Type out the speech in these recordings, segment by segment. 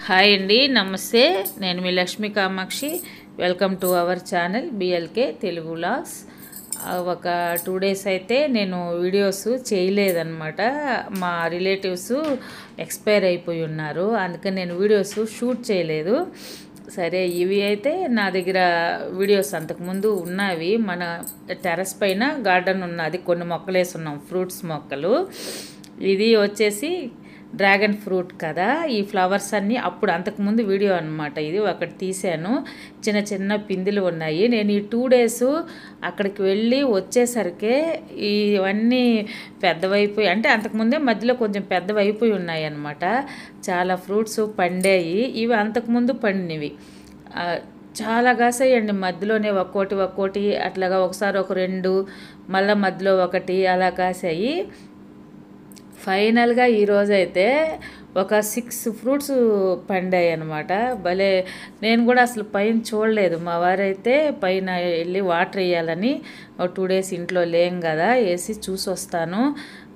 Hi అండి, నమస్తే. నేను మీ Lakshmi Kamakshi. Welcome to our channel BLK Telugu vlogs. ఒక 2 days అయితే నేను వీడియోస్ చేయలేదన్నమాట. మా రిలేటివ్స్ ఎక్స్పైర్ అయిపోయి ఉన్నారు, అందుకని నేను వీడియోస్ షూట్ చేయలేదు. సరే, ఇవి అయితే నా దగ్గర వీడియోస్ అంతకుముందు ఉన్నవి. మన టెర్రస్ పైన గార్డెన్ ఉన్నది, కొన్ని మొక్కలు వేసున్నాం, ఫ్రూట్స్ మొక్కలు. ఇది వచ్చేసి డ్రాగన్ ఫ్రూట్ కదా. ఈ ఫ్లవర్స్ అన్నీ అప్పుడు అంతకుముందు వీడియో అనమాట. ఇది ఒకటి తీసాను, చిన్న చిన్న పిందులు ఉన్నాయి. నేను ఈ 2 days అక్కడికి వెళ్ళి వచ్చేసరికి ఇవన్నీ పెద్దవైపోయి, అంటే అంతకుముందే మధ్యలో కొంచెం పెద్దవైపోయి ఉన్నాయి అన్నమాట. చాలా ఫ్రూట్స్ పండాయి. ఇవి అంతకుముందు పండినవి చాలా కాసాయండి. మధ్యలోనే ఒక్కోటి అట్లాగా, ఒకసారి ఒక 2, మళ్ళీ మధ్యలో ఒకటి అలా కాసాయి. ఫైనల్గా ఈరోజైతే ఒక 6 ఫ్రూట్స్ పండాయి అన్నమాట. భలే, నేను కూడా అసలు పైన చూడలేదు. మా వారైతే పైన వెళ్ళి వాటర్ వేయాలని 2 days ఇంట్లో లేం కదా, వేసి చూసి వస్తాను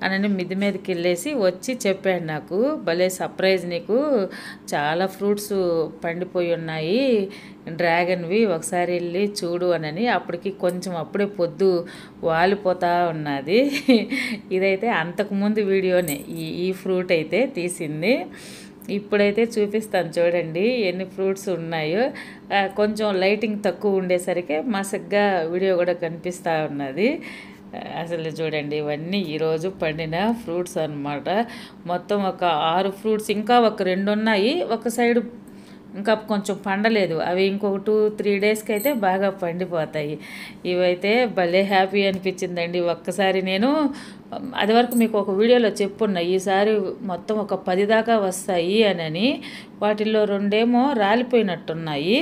అని మిద్ది మీదకి వెళ్ళేసి వచ్చి చెప్పాడు నాకు, భలే సర్ప్రైజ్, నీకు చాలా ఫ్రూట్స్ పండిపోయి ఉన్నాయి డ్రాగన్వి, ఒకసారి వెళ్ళి చూడు అని. అప్పటికి కొంచెం అప్పుడే పొద్దు వాలిపోతూ ఉన్నది. ఇదైతే అంతకుముందు వీడియోనే ఈ ఫ్రూట్ అయితే తీసింది. ఇప్పుడైతే చూపిస్తాను చూడండి ఎన్ని ఫ్రూట్స్ ఉన్నాయో. కొంచెం లైటింగ్ తక్కువ ఉండేసరికి మసగ్గా వీడియో కూడా కనిపిస్తూ ఉన్నది. అసలు చూడండి, ఇవన్నీ ఈరోజు పండిన ఫ్రూట్స్ అన్నమాట. మొత్తం ఒక 6 ఫ్రూట్స్, ఇంకా ఒక 2 ఉన్నాయి. ఒక సైడ్ ఇంకా కొంచెం పండలేదు, అవి ఇంకొక 2-3 daysకి అయితే బాగా పండిపోతాయి. ఇవైతే భలే హ్యాపీ అనిపించిందండి. ఒక్కసారి నేను అది వరకు మీకు ఒక వీడియోలో చెప్పున్నా, ఈసారి మొత్తం ఒక 10 దాకా వస్తాయి అని. వాటిల్లో 2 రాలిపోయినట్టున్నాయి,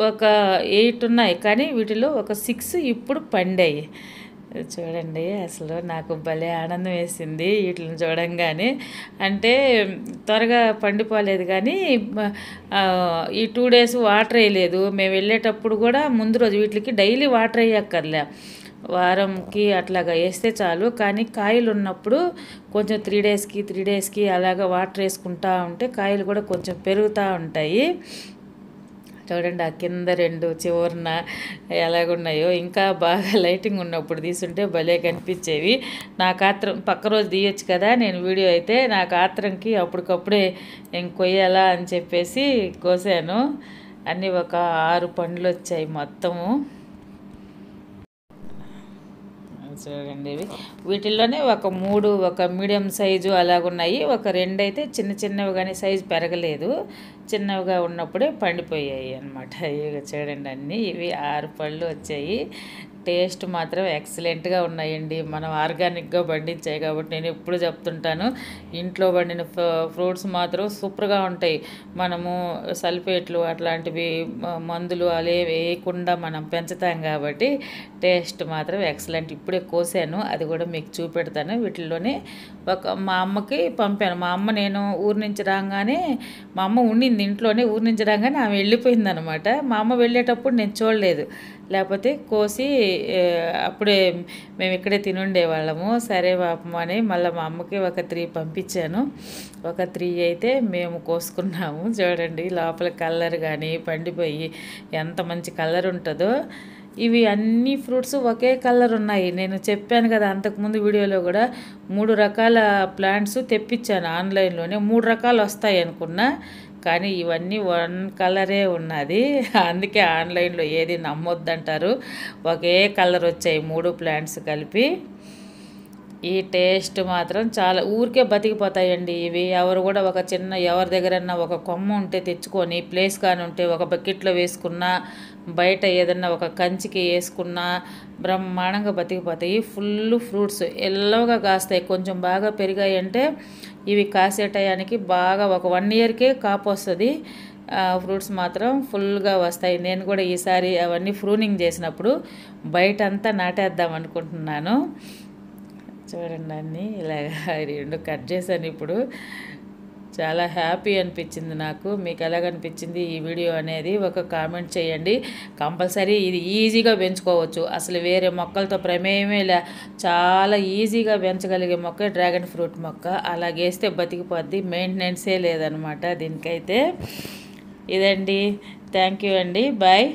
ఒక 8 ఉన్నాయి, కానీ వీటిలో ఒక 6 ఇప్పుడు పండాయి. చూడండి, అసలు నాకు భలే ఆనందం వేసింది వీటిని చూడంగానే. అంటే త్వరగా పండిపోలేదు, కానీ ఈ 2 days వాటర్ వేయలేదు. మేము వెళ్ళేటప్పుడు కూడా ముందు రోజు వీటికి డైలీ వాటర్ వేయక్కర్లే, వారంకి అట్లాగా వేస్తే చాలు. కానీ కాయలు ఉన్నప్పుడు కొంచెం 3 daysకి అలాగా వాటర్ వేసుకుంటూ ఉంటే కాయలు కూడా కొంచెం పెరుగుతూ ఉంటాయి. చూడండి, ఆ కింద 2 చివరన ఎలాగున్నాయో. ఇంకా బాగా లైటింగ్ ఉన్నప్పుడు తీసుంటే భలే కనిపించేవి. నాకు ఆత్రం, పక్క రోజు తీయొచ్చు కదా నేను వీడియో అయితే, నాకు ఆత్రంకి అప్పటికప్పుడే నేను కొయ్యాలా అని చెప్పేసి కోసాను. అన్నీ ఒక 6 పండ్లు వచ్చాయి మొత్తము. చూడండి, వీటిల్లోనే ఒక 3 ఒక మీడియం సైజు అలాగున్నాయి, ఒక 2 అయితే చిన్న చిన్నవి, కానీ సైజు పెరగలేదు. చిన్నవిగా ఉన్నప్పుడే పండిపోయాయి అన్నమాట. ఇక చూడండి, అన్నీ ఇవి 6 పళ్ళు వచ్చాయి. టేస్ట్ మాత్రం ఎక్సలెంట్గా ఉన్నాయండి. మనం ఆర్గానిక్గా పండించాయి కాబట్టి నేను ఎప్పుడు చెప్తుంటాను, ఇంట్లో పండిన ఫ్రూట్స్ మాత్రం సూపర్గా ఉంటాయి. మనము సల్ఫేట్లు అట్లాంటివి మందులు అలా వేయకుండా మనం పెంచుతాం కాబట్టి టేస్ట్ మాత్రం ఎక్సలెంట్. ఇప్పుడే కోసాను, అది కూడా మీకు చూపెడతాను. వీటిల్లోనే మా అమ్మకి పంపాను. మా అమ్మ, నేను ఊరి నుంచి రాగానే, మా అమ్మ ఉండింది ఇంట్లోనే, ఊరి నుంచి రాగానే ఆమె వెళ్ళిపోయింది అనమాట. మా అమ్మ వెళ్ళేటప్పుడు నేను చూడలేదు, లేకపోతే కోసి అప్పుడే మేము ఇక్కడే తినుండేవాళ్ళము. సరే పాపం అని మళ్ళీ మా అమ్మకి ఒక 3 పంపించాను. ఒక 3 అయితే మేము కోసుకున్నాము. చూడండి, లోపల కలర్ కానీ పండిపోయి ఎంత మంచి కలర్ ఉంటుందో. ఇవి అన్ని ఫ్రూట్స్ ఒకే కలర్ ఉన్నాయి. నేను చెప్పాను కదా అంతకుముందు వీడియోలో కూడా, 3 రకాల ప్లాంట్స్ తెప్పించాను ఆన్లైన్లోనే. 3 రకాలు వస్తాయి అనుకున్నా, కానీ ఇవన్నీ 1 కలరే ఉన్నది. అందుకే ఆన్లైన్లో ఏది నమ్మొద్దంటారు. ఒకే కలర్ వచ్చాయి 3 ప్లాంట్స్ కలిపి. ఈ టేస్ట్ మాత్రం చాలా, ఊరికే బతికిపోతాయండి ఇవి. ఎవరు కూడా ఒక చిన్న, ఎవరి దగ్గరన్నా ఒక కొమ్మ ఉంటే తెచ్చుకొని, ప్లేస్ కానీ ఉంటే ఒక బకెట్లో వేసుకున్నా, బయట ఏదన్నా ఒక కంచికి వేసుకున్నా బ్రహ్మాండంగా బతికిపోతాయి. ఫుల్ ఫ్రూట్స్ ఎల్లవగా కాస్తాయి. కొంచెం బాగా పెరిగాయి అంటే ఇవి కాసే టయానికి బాగా ఒక 1 yearకే కాపు వస్తుంది. ఫ్రూట్స్ మాత్రం ఫుల్గా వస్తాయి. నేను కూడా ఈసారి అవన్నీ ప్రూనింగ్ చేసినప్పుడు బయట అంతా నాటేద్దాం అనుకుంటున్నాను. చూడండి, అన్నీ ఇలాగా 2 కట్ చేశాను ఇప్పుడు. చాలా హ్యాపీ అనిపించింది నాకు. మీకు ఎలాగనిపించింది ఈ వీడియో అనేది ఒక కామెంట్ చేయండి. కంపల్సరీ ఇది ఈజీగా పెంచుకోవచ్చు, అసలు వేరే మొక్కలతో ప్రమేయమే లే. చాలా ఈజీగా పెంచగలిగే మొక్క డ్రాగన్ ఫ్రూట్ మొక్క. అలాగేస్తే బతికిపోద్ది, మెయింటెనెన్సే లేదనమాట దీనికైతే. ఇదండి, థ్యాంక్ యూ అండి, బాయ్.